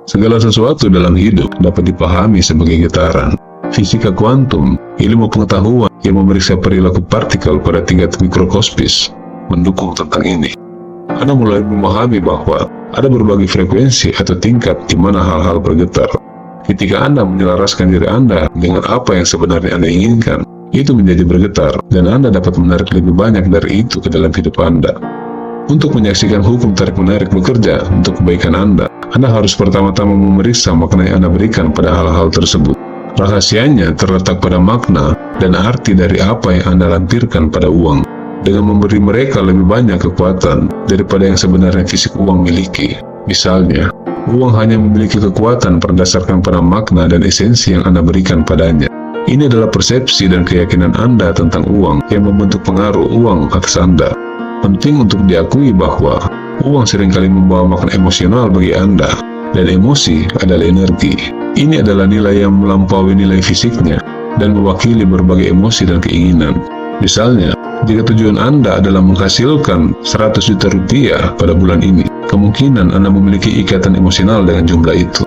Segala sesuatu dalam hidup dapat dipahami sebagai getaran. Fisika kuantum, ilmu pengetahuan yang memeriksa perilaku partikel pada tingkat mikrokosmis, mendukung tentang ini. Anda mulai memahami bahwa ada berbagai frekuensi atau tingkat di mana hal-hal bergetar. Ketika Anda menyelaraskan diri Anda dengan apa yang sebenarnya Anda inginkan, itu menjadi bergetar, dan Anda dapat menarik lebih banyak dari itu ke dalam hidup Anda. Untuk menyaksikan hukum tarik-menarik bekerja untuk kebaikan Anda harus pertama-tama memeriksa makna yang Anda berikan pada hal-hal tersebut. Rahasianya terletak pada makna dan arti dari apa yang Anda lampirkan pada uang. Dengan memberi mereka lebih banyak kekuatan daripada yang sebenarnya fisik uang miliki. Misalnya, uang hanya memiliki kekuatan berdasarkan pada makna dan esensi yang Anda berikan padanya. Ini adalah persepsi dan keyakinan Anda tentang uang yang membentuk pengaruh uang atas Anda. Penting untuk diakui bahwa uang seringkali membawa makna emosional bagi Anda, dan emosi adalah energi. Ini adalah nilai yang melampaui nilai fisiknya dan mewakili berbagai emosi dan keinginan. Misalnya, jika tujuan Anda adalah menghasilkan 100 juta rupiah pada bulan ini, kemungkinan Anda memiliki ikatan emosional dengan jumlah itu.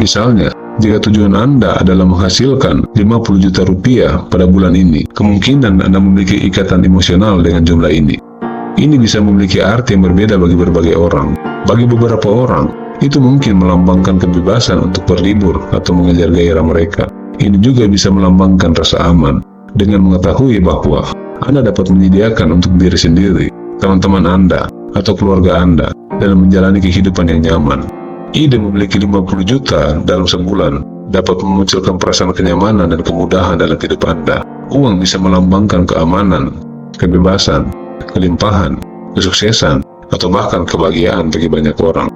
Misalnya, jika tujuan Anda adalah menghasilkan 50 juta rupiah pada bulan ini, kemungkinan Anda memiliki ikatan emosional dengan jumlah ini. Ini bisa memiliki arti yang berbeda bagi berbagai orang. Bagi beberapa orang, itu mungkin melambangkan kebebasan untuk berlibur atau mengejar gairah mereka. Ini juga bisa melambangkan rasa aman, dengan mengetahui bahwa Anda dapat menyediakan untuk diri sendiri, teman-teman Anda, atau keluarga Anda, dalam menjalani kehidupan yang nyaman. Ide memiliki 50 juta dalam sebulan dapat memunculkan perasaan kenyamanan dan kemudahan dalam hidup Anda. Uang bisa melambangkan keamanan, kebebasan, kelimpahan, kesuksesan, atau bahkan kebahagiaan bagi banyak orang.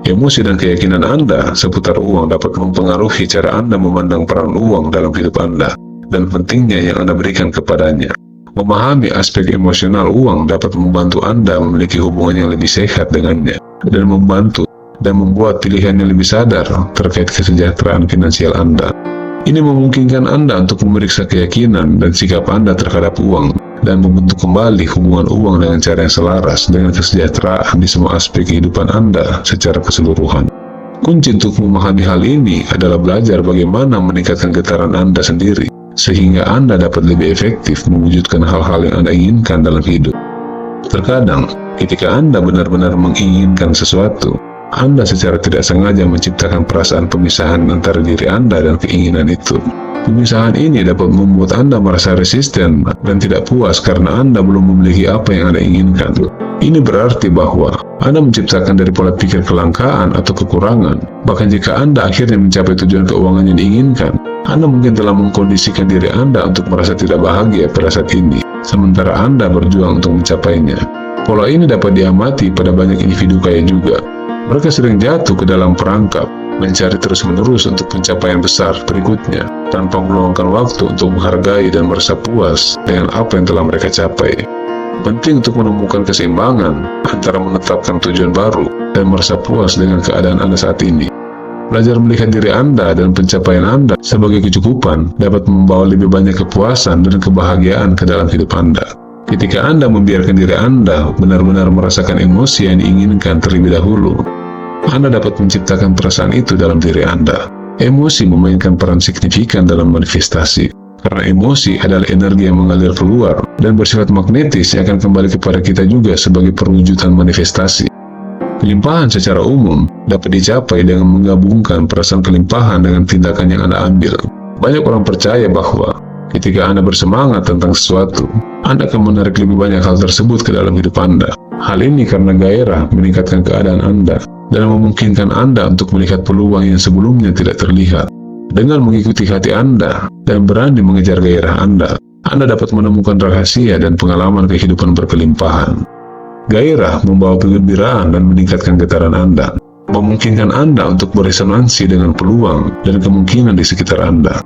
Emosi dan keyakinan Anda seputar uang dapat mempengaruhi cara Anda memandang peran uang dalam hidup Anda dan pentingnya yang Anda berikan kepadanya. Memahami aspek emosional uang dapat membantu Anda memiliki hubungan yang lebih sehat dengannya dan membuat pilihan yang lebih sadar terkait kesejahteraan finansial Anda. Ini memungkinkan Anda untuk memeriksa keyakinan dan sikap Anda terhadap uang dan membentuk kembali hubungan uang dengan cara yang selaras dengan kesejahteraan di semua aspek kehidupan Anda secara keseluruhan. Kunci untuk memahami hal ini adalah belajar bagaimana meningkatkan getaran Anda sendiri, sehingga Anda dapat lebih efektif mewujudkan hal-hal yang Anda inginkan dalam hidup. Terkadang, ketika Anda benar-benar menginginkan sesuatu, Anda secara tidak sengaja menciptakan perasaan pemisahan antara diri Anda dan keinginan itu. Pemisahan ini dapat membuat Anda merasa resisten dan tidak puas karena Anda belum memiliki apa yang Anda inginkan. Ini berarti bahwa Anda menciptakan dari pola pikir kelangkaan atau kekurangan. Bahkan jika Anda akhirnya mencapai tujuan keuangan yang diinginkan, Anda mungkin telah mengkondisikan diri Anda untuk merasa tidak bahagia pada saat ini, sementara Anda berjuang untuk mencapainya. Pola ini dapat diamati pada banyak individu kaya juga. Mereka sering jatuh ke dalam perangkap, mencari terus-menerus untuk pencapaian besar berikutnya, tanpa meluangkan waktu untuk menghargai dan merasa puas dengan apa yang telah mereka capai. Penting untuk menemukan keseimbangan antara menetapkan tujuan baru dan merasa puas dengan keadaan Anda saat ini. Belajar melihat diri Anda dan pencapaian Anda sebagai kecukupan dapat membawa lebih banyak kepuasan dan kebahagiaan ke dalam hidup Anda. Ketika Anda membiarkan diri Anda benar-benar merasakan emosi yang diinginkan terlebih dahulu, Anda dapat menciptakan perasaan itu dalam diri Anda. Emosi memainkan peran signifikan dalam manifestasi, karena emosi adalah energi yang mengalir keluar dan bersifat magnetis yang akan kembali kepada kita juga sebagai perwujudan manifestasi. Kelimpahan secara umum dapat dicapai dengan menggabungkan perasaan kelimpahan dengan tindakan yang Anda ambil. Banyak orang percaya bahwa ketika Anda bersemangat tentang sesuatu, Anda akan menarik lebih banyak hal tersebut ke dalam hidup Anda. Hal ini karena gairah meningkatkan keadaan Anda dan memungkinkan Anda untuk melihat peluang yang sebelumnya tidak terlihat. Dengan mengikuti hati Anda dan berani mengejar gairah Anda dapat menemukan rahasia dan pengalaman kehidupan berkelimpahan. Gairah membawa kegembiraan dan meningkatkan getaran Anda, memungkinkan Anda untuk beresonansi dengan peluang dan kemungkinan di sekitar Anda.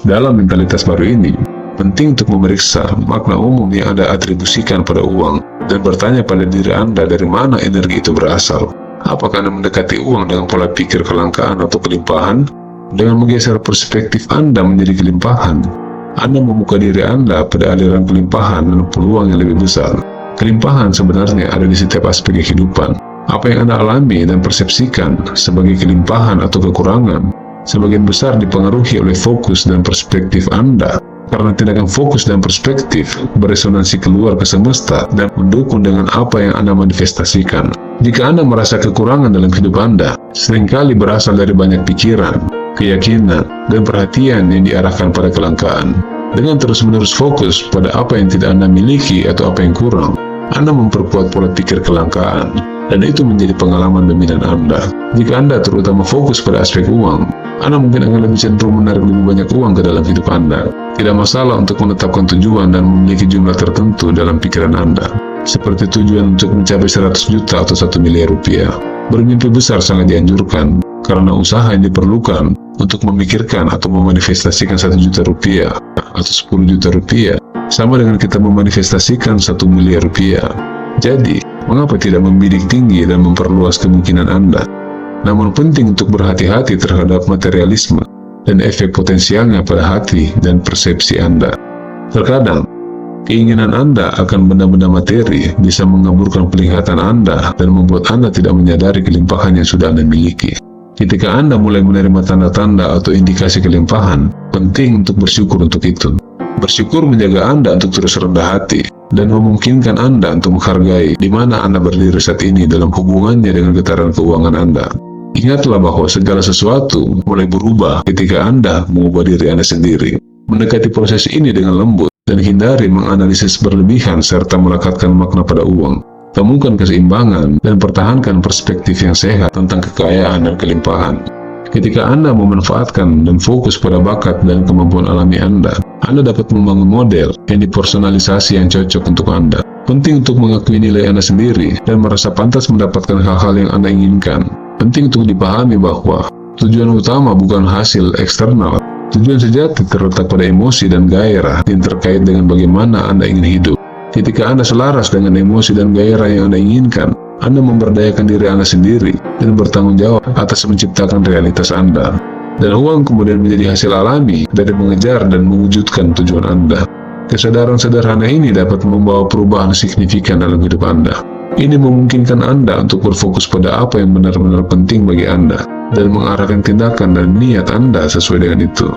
Dalam mentalitas baru ini, penting untuk memeriksa makna umum yang Anda atribusikan pada uang dan bertanya pada diri Anda dari mana energi itu berasal. Apakah Anda mendekati uang dengan pola pikir kelangkaan atau kelimpahan? Dengan menggeser perspektif Anda menjadi kelimpahan, Anda membuka diri Anda pada aliran kelimpahan dan peluang yang lebih besar. Kelimpahan sebenarnya ada di setiap aspek kehidupan, Apa yang Anda alami dan persepsikan sebagai kelimpahan atau kekurangan, sebagian besar dipengaruhi oleh fokus dan perspektif Anda. Karena tindakan fokus dan perspektif beresonansi keluar ke semesta dan mendukung dengan apa yang Anda manifestasikan. Jika Anda merasa kekurangan dalam hidup Anda, seringkali berasal dari banyak pikiran, keyakinan, dan perhatian yang diarahkan pada kelangkaan. Dengan terus-menerus fokus pada apa yang tidak Anda miliki atau apa yang kurang, Anda memperkuat pola pikir kelangkaan, dan itu menjadi pengalaman dominan Anda. Jika Anda terutama fokus pada aspek uang, Anda mungkin akan lebih cenderung menarik lebih banyak uang ke dalam hidup Anda. Tidak masalah untuk menetapkan tujuan dan memiliki jumlah tertentu dalam pikiran Anda, seperti tujuan untuk mencapai 100 juta atau 1 miliar rupiah. Bermimpi besar sangat dianjurkan, karena usaha yang diperlukan untuk memikirkan atau memanifestasikan 1 juta rupiah atau 10 juta rupiah sama dengan kita memanifestasikan 1 miliar rupiah. Jadi, mengapa tidak membidik tinggi dan memperluas kemungkinan Anda? Namun penting untuk berhati-hati terhadap materialisme dan efek potensialnya pada hati dan persepsi Anda. Terkadang, keinginan Anda akan benda-benda materi bisa mengaburkan penglihatan Anda dan membuat Anda tidak menyadari kelimpahan yang sudah Anda miliki. Ketika Anda mulai menerima tanda-tanda atau indikasi kelimpahan, penting untuk bersyukur untuk itu. Bersyukur menjaga Anda untuk terus rendah hati dan memungkinkan Anda untuk menghargai di mana Anda berdiri saat ini dalam hubungannya dengan getaran keuangan Anda. Ingatlah bahwa segala sesuatu mulai berubah ketika Anda mengubah diri Anda sendiri. Mendekati proses ini dengan lembut dan hindari menganalisis berlebihan serta melekatkan makna pada uang. Temukan keseimbangan dan pertahankan perspektif yang sehat tentang kekayaan dan kelimpahan. Ketika Anda memanfaatkan dan fokus pada bakat dan kemampuan alami Anda dapat membangun model yang dipersonalisasi yang cocok untuk Anda. Penting untuk mengakui nilai Anda sendiri dan merasa pantas mendapatkan hal-hal yang Anda inginkan. Penting untuk dipahami bahwa tujuan utama bukan hasil eksternal. Tujuan sejati terletak pada emosi dan gairah yang terkait dengan bagaimana Anda ingin hidup. Ketika Anda selaras dengan emosi dan gairah yang Anda inginkan, Anda memberdayakan diri Anda sendiri dan bertanggung jawab atas menciptakan realitas Anda. Dan uang kemudian menjadi hasil alami dari mengejar dan mewujudkan tujuan Anda. Kesadaran sederhana ini dapat membawa perubahan signifikan dalam hidup Anda. Ini memungkinkan Anda untuk berfokus pada apa yang benar-benar penting bagi Anda dan mengarahkan tindakan dan niat Anda sesuai dengan itu.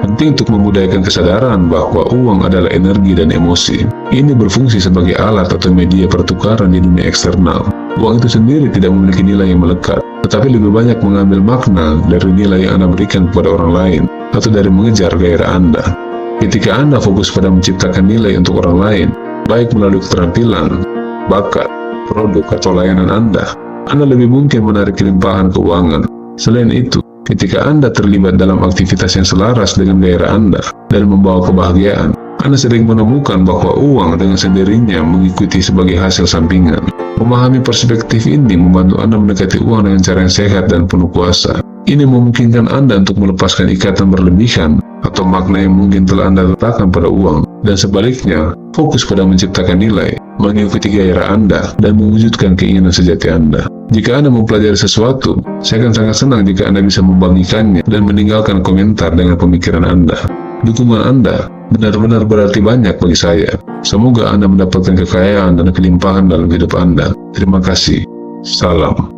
Penting untuk memudayakan kesadaran bahwa uang adalah energi dan emosi. Ini berfungsi sebagai alat atau media pertukaran di dunia eksternal. Uang itu sendiri tidak memiliki nilai yang melekat, tetapi lebih banyak mengambil makna dari nilai yang Anda berikan kepada orang lain atau dari mengejar gairah Anda. Ketika Anda fokus pada menciptakan nilai untuk orang lain, baik melalui keterampilan, bakat, produk atau layanan Anda lebih mungkin menarik kelimpahan keuangan. Selain itu, ketika Anda terlibat dalam aktivitas yang selaras dengan gairah Anda dan membawa kebahagiaan, Anda sering menemukan bahwa uang dengan sendirinya mengikuti sebagai hasil sampingan. Memahami perspektif ini membantu Anda mendekati uang dengan cara yang sehat dan penuh kuasa. Ini memungkinkan Anda untuk melepaskan ikatan berlebihan atau makna yang mungkin telah Anda letakkan pada uang, dan sebaliknya, fokus pada menciptakan nilai, mengikuti gairah Anda, dan mewujudkan keinginan sejati Anda. Jika Anda mempelajari sesuatu, saya akan sangat senang jika Anda bisa membagikannya dan meninggalkan komentar dengan pemikiran Anda. Dukungan Anda benar-benar berarti banyak bagi saya. Semoga Anda mendapatkan kekayaan dan kelimpahan dalam hidup Anda. Terima kasih. Salam.